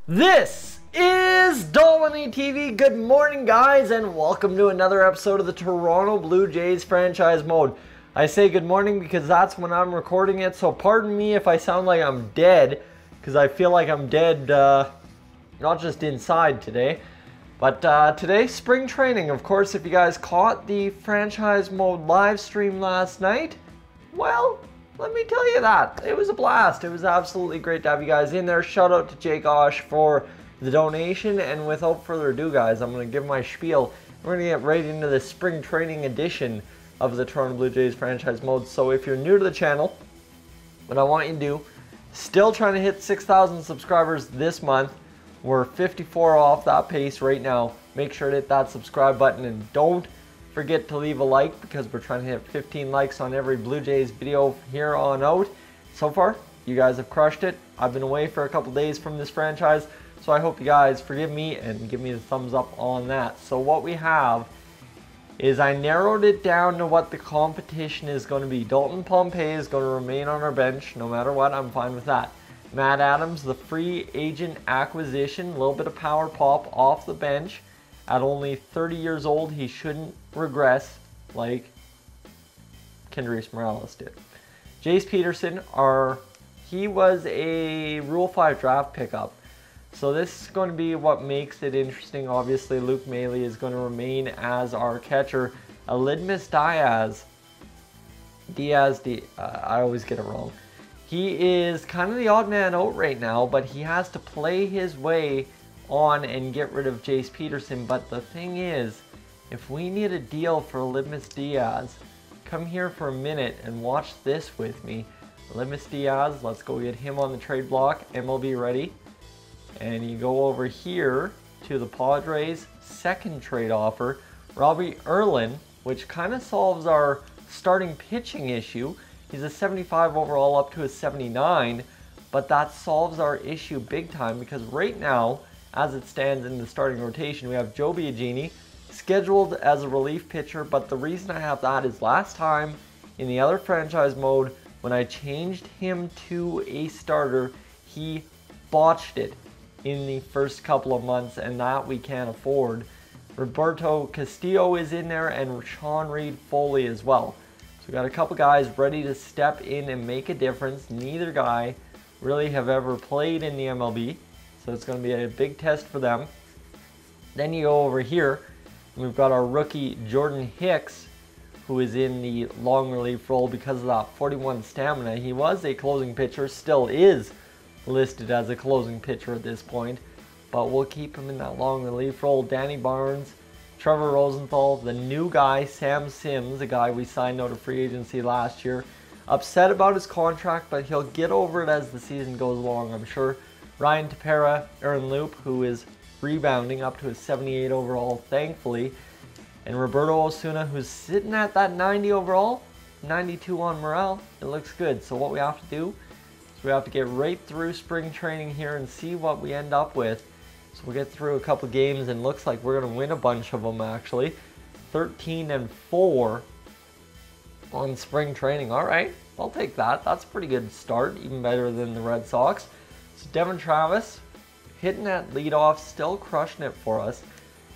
This is Dolynny TV. Good morning, guys, and welcome to another episode of the Toronto Blue Jays franchise mode. I say good morning because that's when I'm recording it, so pardon me if I sound like I'm dead, because I feel like I'm dead, not just inside today, but today, spring training. Of course, if you guys caught the franchise mode live stream last night, well, let me tell you that. It was a blast. It was absolutely great to have you guys in there. Shout out to Jake Osh for the donation. And without further ado, guys, I'm going to give my spiel. We're going to get right into the spring training edition of the Toronto Blue Jays franchise mode. So if you're new to the channel, what I want you to do, still trying to hit 6,000 subscribers this month. We're 54 off that pace right now. Make sure to hit that subscribe button and don't forget to leave a like, because we're trying to hit 15 likes on every Blue Jays video here on out. So far, you guys have crushed it. I've been away for a couple days from this franchise, so I hope you guys forgive me and give me the thumbs up on that. So what we have is I narrowed it down to what the competition is going to be. Dalton Pompey is going to remain on our bench no matter what. I'm fine with that. Matt Adams, the free agent acquisition, a little bit of power pop off the bench. At only 30 years old, he shouldn't regress like Kendrys Morales did. Jace Peterson, he was a Rule 5 draft pickup. So this is going to be what makes it interesting. Obviously, Luke Maley is going to remain as our catcher. Alidmus I always get it wrong. He is kind of the odd man out right now, but he has to play his way on and get rid of Jace Peterson. But the thing is, if we need a deal for Alidmus Diaz, come here for a minute and watch this with me. Alidmus Diaz, let's go get him on the trade block. MLB ready. And you go over here to the Padres' second trade offer. Robbie Erlin, which kind of solves our starting pitching issue. He's a 75 overall up to a 79, but that solves our issue big time, because right now, as it stands in the starting rotation, we have Joe Biagini scheduled as a relief pitcher. But the reason I have that is last time in the other franchise mode, when I changed him to a starter, he botched it in the first couple of months, and that we can't afford. Roberto Castillo is in there, and Sean Reed Foley as well. So we got a couple guys ready to step in and make a difference. Neither guy really have ever played in the MLB, so it's going to be a big test for them. Then you go over here, and we've got our rookie Jordan Hicks, who is in the long relief role because of that 41 stamina. He was a closing pitcher, still is listed as a closing pitcher at this point, but we'll keep him in that long relief role. Danny Barnes, Trevor Rosenthal, the new guy, Sam Sims, the guy we signed out of free agency last year. Upset about his contract, but he'll get over it as the season goes along, I'm sure. Ryan Tepera, Aaron Loop, who is rebounding up to a 78 overall, thankfully. And Roberto Osuna, who's sitting at that 90 overall, 92 on morale. It looks good. So what we have to do is we have to get right through spring training here and see what we end up with. So we'll get through a couple games, and looks like we're going to win a bunch of them, actually. 13-4 on spring training. All right, I'll take that. That's a pretty good start, even better than the Red Sox. So Devon Travis hitting that leadoff, still crushing it for us.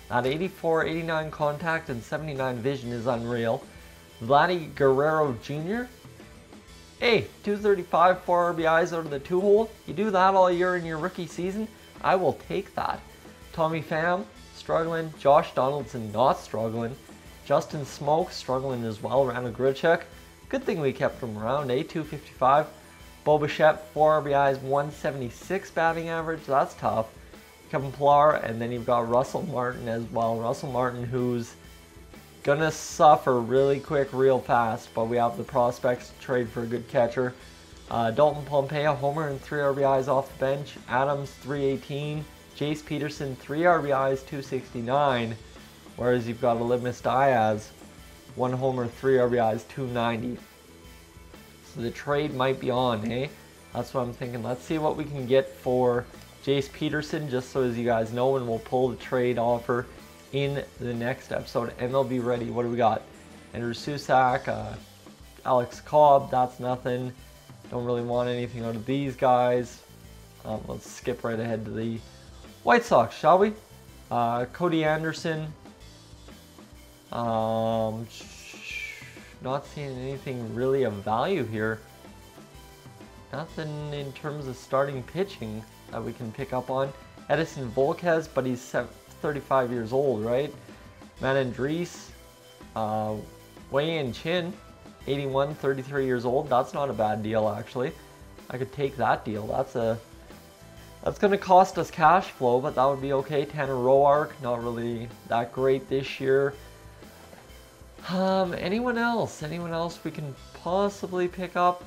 That 84, 89 contact and 79 vision is unreal. Vladdy Guerrero Jr. Hey, 235, 4 RBIs out of the 2-hole. You do that all year in your rookie season, I will take that. Tommy Pham struggling. Josh Donaldson not struggling. Justin Smoke struggling as well. Randall Grichuk. Good thing we kept him around, 255. Bo Bichette, 4 RBIs, 176 batting average. That's tough. Kevin Pillar, and then you've got Russell Martin as well. Russell Martin, who's gonna suffer really quick, real fast, but we have the prospects to trade for a good catcher. Dalton Pompey, a homer and 3 RBIs off the bench. Adams, 318. Jace Peterson, 3 RBIs, 269. Whereas you've got Alidmus Diaz, 1 homer, 3 RBIs, 290. So the trade might be on, eh? That's what I'm thinking. Let's see what we can get for Jace Peterson, just so as you guys know, and we'll pull the trade offer in the next episode. MLB ready. What do we got? Andrew Susak, Alex Cobb, that's nothing. Don't really want anything out of these guys. Let's skip right ahead to the White Sox, shall we? Cody Anderson. Not seeing anything really of value here. Nothing in terms of starting pitching that we can pick up on. Edison Volquez, but he's 35 years old, right? Matt Andrees, Wei-Yin Chin, 81, 33 years old. That's not a bad deal, actually. I could take that deal. That's going to cost us cash flow, but that would be okay. Tanner Roark, not really that great this year. Anyone else? Anyone else we can possibly pick up?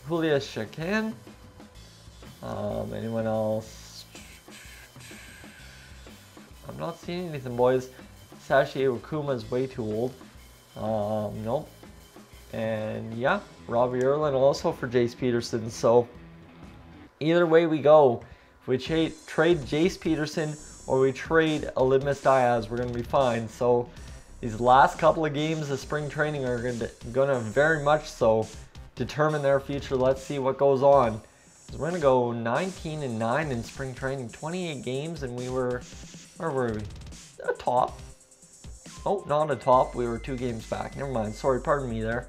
Julia Shakan. Anyone else? I'm not seeing anything, boys. Sashi Wakuma is way too old. Nope. And yeah, Robbie Erlin also for Jace Peterson. So either way we go, if we trade Jace Peterson or we trade Aledmys Diaz, we're going to be fine. So these last couple of games of spring training are going to very much so determine their future. Let's see what goes on. So we're going to go 19-9 in spring training, 28 games, and we were, where were we? Atop. Oh, not atop. We were 2 games back. Never mind. Sorry, pardon me there.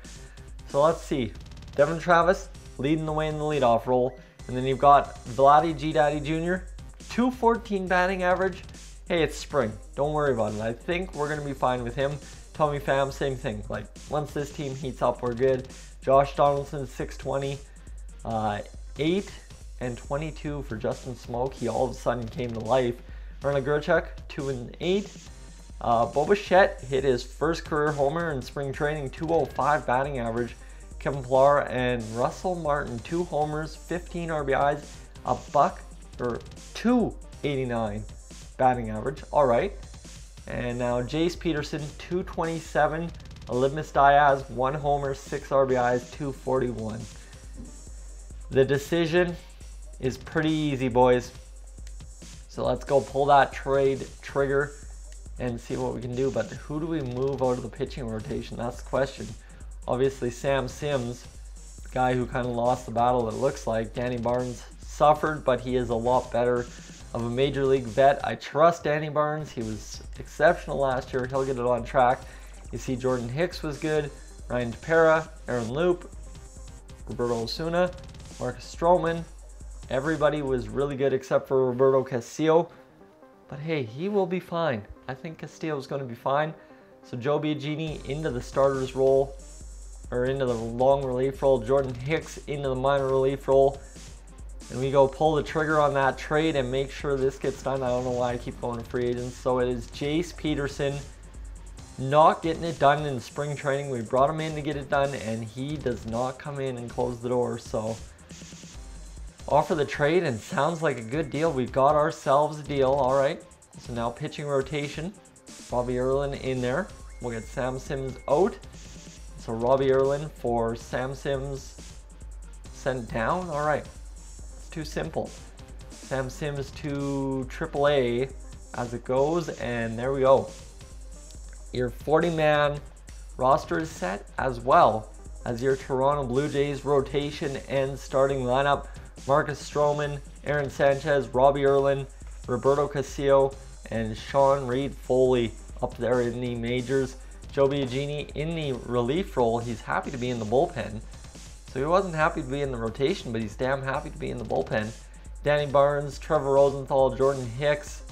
So let's see. Devin Travis leading the way in the leadoff role. And then you've got Vladdy G Daddy Jr. 214 batting average. Hey, it's spring. Don't worry about it. I think we're going to be fine with him. Tommy Pham, same thing. Like, once this team heats up, we're good. Josh Donaldson, 620. 8 and 22 for Justin Smoke. He all of a sudden came to life. Ronald Grichuk, 2 and 8. Bo Bichette hit his first career homer in spring training, 205 batting average. Kevin Pillar and Russell Martin, 2 homers, 15 RBIs, a buck or 289 batting average. All right. And now Jace Peterson, 227. Aledmys Diaz, 1 homer, 6 RBIs, 241. The decision is pretty easy, boys. So let's go pull that trade trigger and see what we can do. But who do we move out of the pitching rotation? That's the question. Obviously, Sam Sims, the guy who kind of lost the battle, it looks like. Danny Barnes suffered, but he is a lot better of a major league vet. I trust Danny Barnes. He was exceptional last year. He'll get it on track. You see Jordan Hicks was good. Ryan Tepera, Aaron Loop, Roberto Osuna, Marcus Stroman. Everybody was really good except for Roberto Castillo. But hey, he will be fine. I think Castillo is going to be fine. So Joe Biagini into the starter's role, or into the long relief role. Jordan Hicks into the minor relief role. And we go pull the trigger on that trade and make sure this gets done. I don't know why I keep going to free agents. So it is Jace Peterson not getting it done in spring training. We brought him in to get it done, and he does not come in and close the door. So offer the trade, and sounds like a good deal. We've got ourselves a deal. All right. So now pitching rotation. Robbie Erlin in there. We'll get Sam Sims out. So Robbie Erlin for Sam Sims sent down. All right. It's too simple. Sam Sims to AAA as it goes, and there we go. Your 40-man roster is set, as well as your Toronto Blue Jays rotation and starting lineup. Marcus Stroman, Aaron Sanchez, Robbie Erlin, Roberto Castillo, and Sean Reed Foley up there in the majors. Joe Biagini in the relief role. He's happy to be in the bullpen. So he wasn't happy to be in the rotation, but he's damn happy to be in the bullpen. Danny Barnes, Trevor Rosenthal, Jordan Hicks,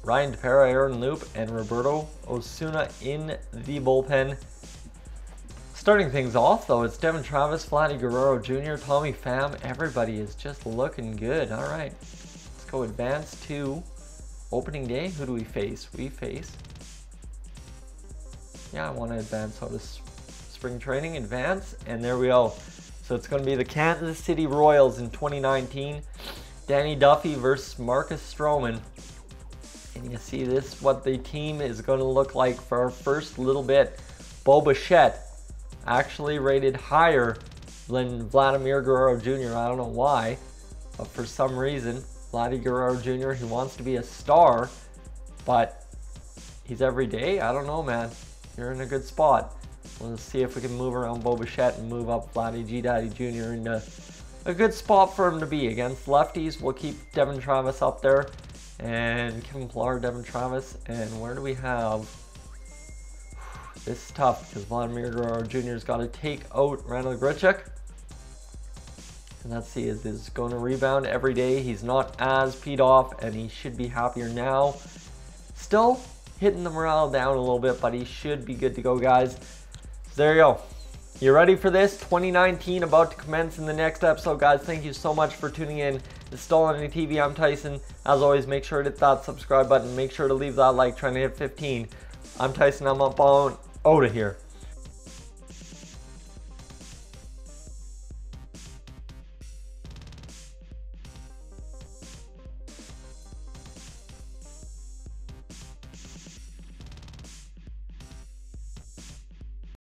Ryan Tepera, Aaron Loop, and Roberto Osuna in the bullpen. Starting things off, though, it's Devin Travis, Vladdy Guerrero Jr., Tommy Pham. Everybody is just looking good. All right, let's go advance to opening day. Who do we face? We face... Yeah, I want to advance out of spring training. Advance, and there we go. So it's going to be the Kansas City Royals in 2019. Danny Duffy versus Marcus Stroman. And you see this, what the team is going to look like for our first little bit. Bo Bichette actually rated higher than Vladimir Guerrero Jr. I don't know why, but for some reason, Vladdy Guerrero Jr., he wants to be a star, but he's every day. I don't know, man. You're in a good spot. Let's see if we can move around Bo Bichette and move up Vladdy G Daddy Jr. into a good spot for him to be. Against lefties, we'll keep Devin Travis up there. And Kevin Pillar, Devin Travis, and where do we have? This is tough because Vladimir Guerrero Jr.'s got to take out Randall Grichuk. And let's see, is going to rebound every day. He's not as peed off, and he should be happier now. Still hitting the morale down a little bit, but he should be good to go, guys. So there you go. You ready for this? 2019 about to commence in the next episode, guys. Thank you so much for tuning in. It's Dolynny TV. I'm Tyson. As always, make sure to hit that subscribe button. Make sure to leave that like, trying to hit 15. I'm Tyson. I'm up on out of here.